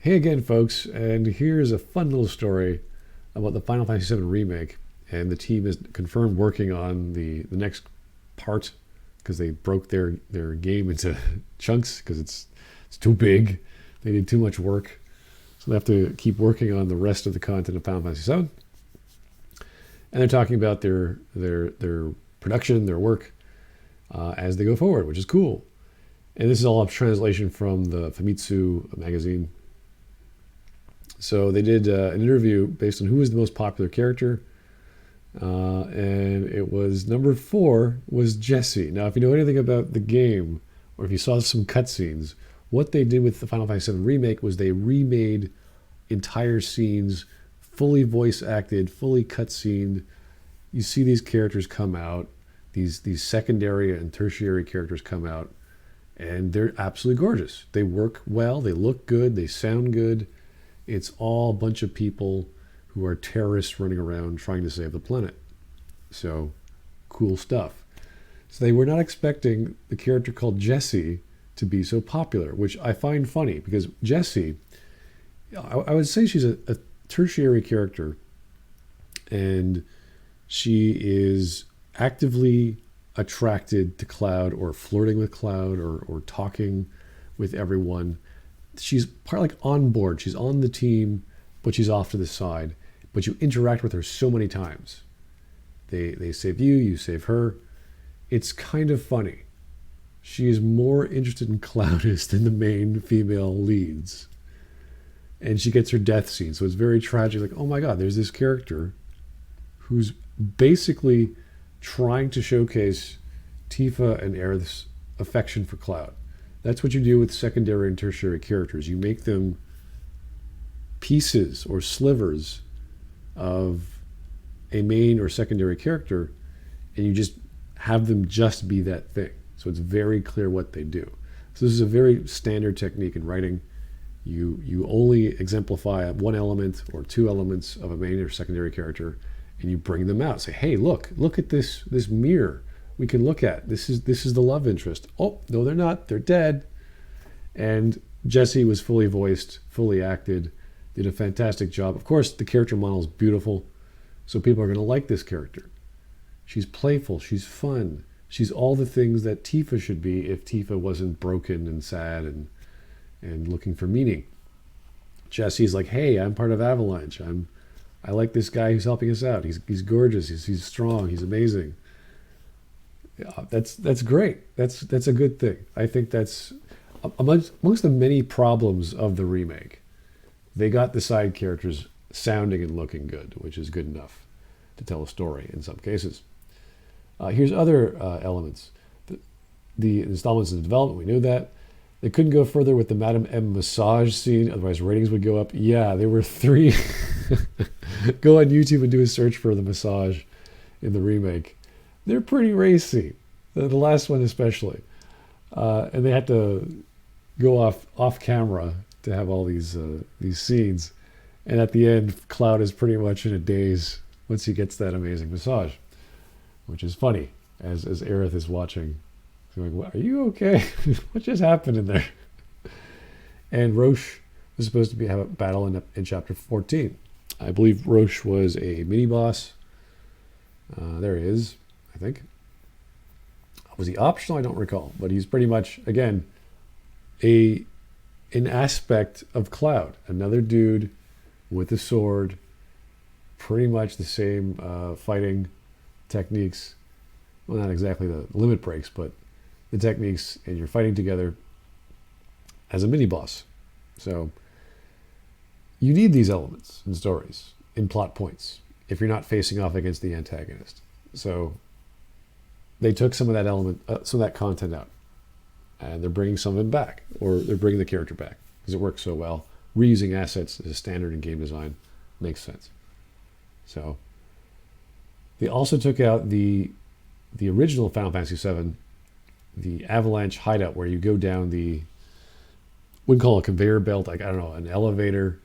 Hey again, folks, and here's a fun little story about the Final Fantasy VII Remake. And the team is confirmed working on the next part because they broke their game into chunks because it's too big. They did too much work, so they have to keep working on the rest of the content of Final Fantasy VII. And they're talking about their production, their work as they go forward, which is cool. And this is all a translation from the Famitsu magazine. So they did an interview based on who was the most popular character, and it was number 4 was Jessie. Now, if you know anything about the game, or if you saw some cutscenes, what they did with the Final Fantasy VII Remake was they remade entire scenes, fully voice acted, fully cutscened. You see these characters come out, these secondary and tertiary characters come out, and they're absolutely gorgeous. They work well, they look good, they sound good. It's all a bunch of people who are terrorists running around trying to save the planet. So, cool stuff. So they were not expecting the character called Jessie to be so popular, which I find funny because Jessie, I would say she's a tertiary character, and she is actively attracted to Cloud or flirting with Cloud or talking with everyone. She's part like on board. She's on the team, but she's off to the side. But you interact with her so many times. They save you, you save her. It's kind of funny. She is more interested in Cloudus than the main female leads. And she gets her death scene. So it's very tragic. Like, oh my God, there's this character who's basically trying to showcase Tifa and Aerith's affection for Cloud. That's what you do with secondary and tertiary characters. You make them pieces or slivers of a main or secondary character, and you just have them just be that thing. So it's very clear what they do. So this is a very standard technique in writing. You only exemplify one element or two elements of a main or secondary character, and you bring them out. Say, hey, look at this mirror. We can look at this is the love interest. Oh no, they're not. They're dead. And Jessie was fully voiced, fully acted, did a fantastic job. Of course, the character model is beautiful, so people are going to like this character. She's playful. She's fun. She's all the things that Tifa should be if Tifa wasn't broken and sad and looking for meaning. Jessie's like, hey, I'm part of Avalanche. I like this guy who's helping us out. He's gorgeous. He's strong. He's amazing. Yeah, that's great. That's a good thing. I think that's amongst the many problems of the remake. They got the side characters sounding and looking good, which is good enough to tell a story in some cases. Here's other elements. The installments in development, we knew that. They couldn't go further with the Madame M massage scene, otherwise ratings would go up. Yeah, there were 3. Go on YouTube and do a search for the massage in the remake. They're pretty racy, the last one especially. And they had to go off camera to have all these scenes. And at the end, Cloud is pretty much in a daze once he gets that amazing massage, which is funny as Aerith is watching. Going, what, are you okay? What just happened in there? And Roche was supposed to have a battle in chapter 14. I believe Roche was a mini boss. There he is, I think. Was he optional? I don't recall, but he's pretty much again an aspect of Cloud, another dude with a sword, pretty much the same fighting techniques. Well, not exactly the limit breaks, but the techniques, and you're fighting together as a mini boss. So you need these elements in stories, in plot points, if you're not facing off against the antagonist. So they took some of that element, some of that content out, and they're bringing some of it back, or they're bringing the character back because it works so well. Reusing assets as a standard in game design makes sense. So they also took out the original Final Fantasy VII, the Avalanche hideout, where you go down wouldn't call it a conveyor belt, like, I don't know, an elevator.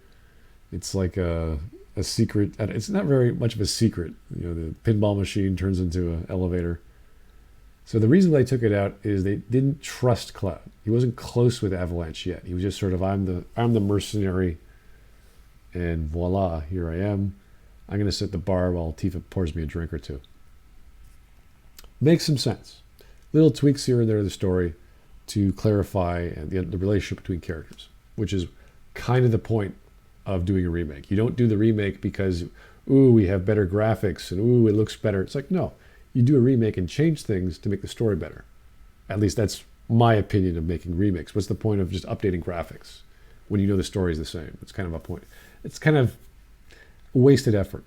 It's like a secret. It's not very much of a secret. You know, the pinball machine turns into an elevator. So the reason they took it out is they didn't trust Cloud. He wasn't close with Avalanche yet. He was just sort of, I'm the mercenary, and voila, here I am. I'm going to sit at the bar while Tifa pours me a drink or two. Makes some sense. Little tweaks here and there in the story to clarify the relationship between characters, which is kind of the point of doing a remake. You don't do the remake because, ooh, we have better graphics and ooh, it looks better. It's like, no, you do a remake and change things to make the story better. At least that's my opinion of making remakes. What's the point of just updating graphics when you know the story is the same? It's kind of a point. It's kind of wasted effort,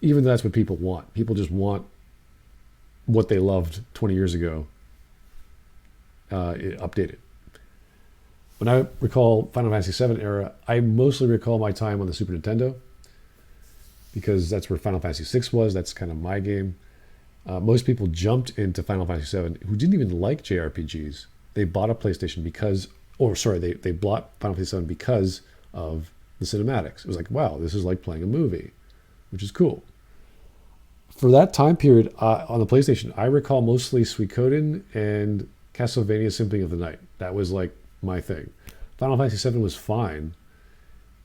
even though that's what people want. People just want what they loved 20 years ago updated. When I recall Final Fantasy VII era, I mostly recall my time on the Super Nintendo because that's where Final Fantasy VI was. That's kind of my game. Most people jumped into Final Fantasy VII who didn't even like JRPGs. They bought a PlayStation they bought Final Fantasy VII because of the cinematics. It was like, wow, this is like playing a movie, which is cool. For that time period on the PlayStation, I recall mostly Suikoden and Castlevania Symphony of the Night. That was like my thing. Final Fantasy VII was fine.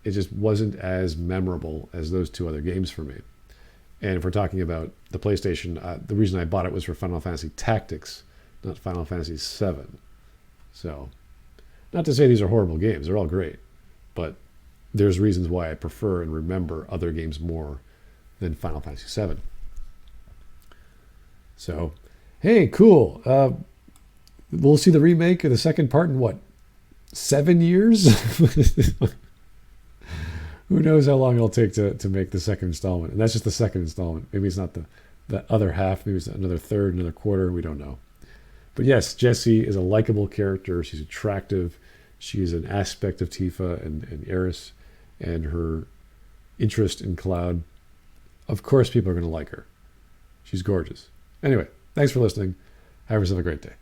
It just wasn't as memorable as those two other games for me. And if we're talking about the PlayStation, the reason I bought it was for Final Fantasy Tactics, not Final Fantasy VII. So, not to say these are horrible games. They're all great. But there's reasons why I prefer and remember other games more than Final Fantasy VII. So, hey, cool. We'll see the remake of the second part in what, 7 years? Who knows how long it'll take to make the second installment. And that's just the second installment. Maybe it's not the other half. Maybe it's another third, another quarter. We don't know. But yes, Jessie is a likable character. She's attractive. She is an aspect of Tifa and Eris and her interest in Cloud. Of course, people are going to like her. She's gorgeous. Anyway, thanks for listening. Have yourself a great day.